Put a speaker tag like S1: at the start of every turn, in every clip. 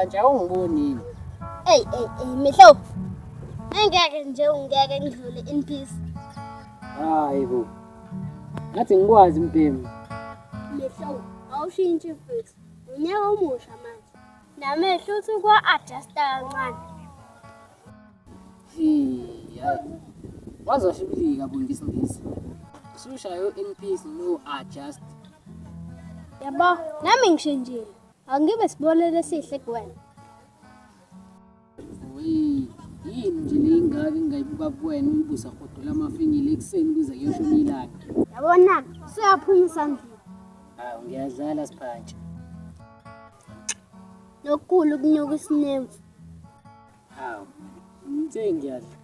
S1: Siphantsha awungibonini.
S2: Ey mehlo. Ngeke nje ungeke ngidlule in peace.
S1: Hayi bo. Ngathi ngikwazi impembu.
S2: Mehlo, awushintshe futhi. Unyaka omusha manje. Namehlo uthi kwa-adjusta kancane.
S1: Hayi. Wazoshibilika bo ngisingisi. Sushayo in peace no adjust.
S2: Yabo, nami ngishintshile. Angibe sibonele esihle kuwena.
S1: Yini nje lengaka engayibuka kuwena uyibusa godula amafinyile ekseni kuze kuyoshona ilanga.
S2: Yabona, uyaphuma isandla.
S1: Hawu ngiyadlala Siphantsha.
S2: Nokukhulu kunyuka isinemfu.
S1: Hawu. Ngithe ngiyadla.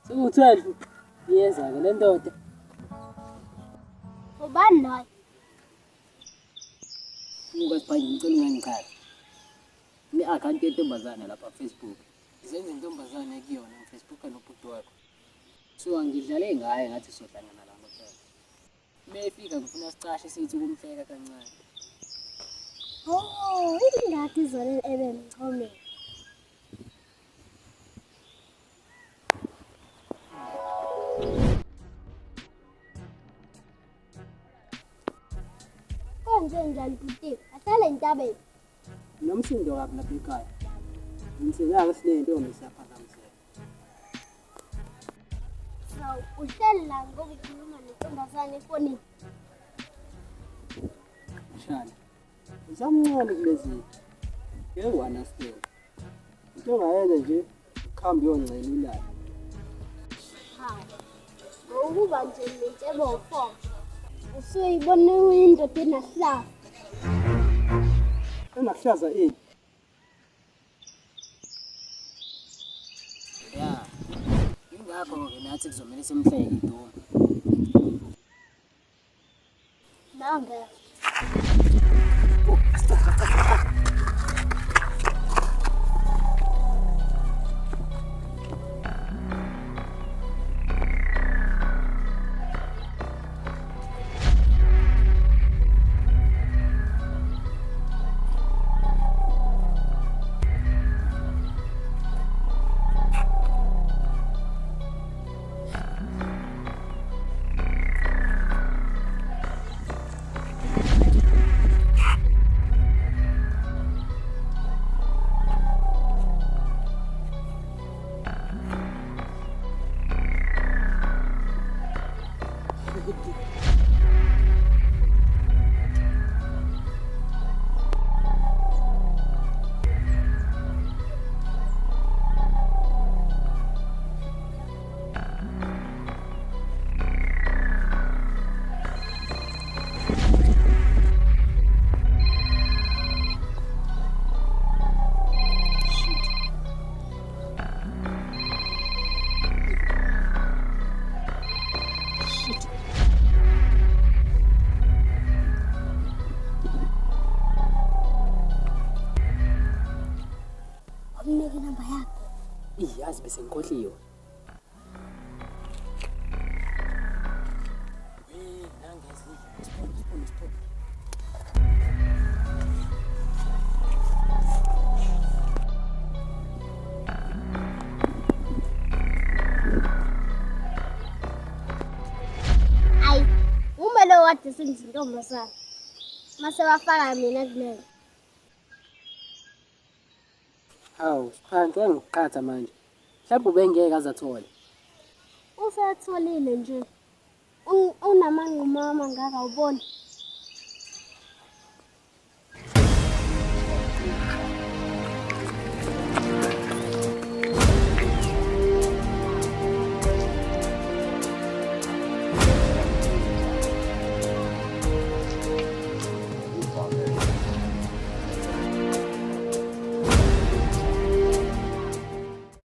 S1: Sekuwu-12 yeza ke le ndoda.
S2: Ubani naye?
S1: Buka Siphantsha ngicela ungangikhali. Ne-account yentombazane lapha Facebook. Izenze intombazane kuyona Facebook nobhuti wakho. So angidlale ngaye ngathi sohlangana la ngokuphela. Befika ngifuna sicashe sithi kumhleka kancane.
S2: Oh, ingadi izole ebemchome. Konje njani bhuti? Ahlale entabeni.
S1: Nomsindo kabi lapha ekhaya. Ngithengaka sinentombi siyaphazamiseka.
S2: Hawu, uhleli la ngoba ukhuluma nentombazane efonini.
S1: Shana. Ngisamncane kulezi. Ngeke understand. Into ongayenza nje ukuhamba uyoncela ulala.
S2: Hawu. Ukuba nje nentshebo ufo. Usuyibone uyindoda enahlaza.
S1: Enakuhlaza ini? Ya. Ingakho-ke nathi kuzomela simhleke iduma.
S2: Nange. Nginike namba yakho.
S1: Iyazi bese ngikhohliwe. Nangezi. Stop.
S2: Ayi, umele wade sengizintombazana. Mase wafaka mina kulelo.
S1: Hawu, Siphantsha wangikhatha manje. Mhlawumbe ubengeke azathola.
S2: Usetholile nje. Unamanquma amangaka ubona.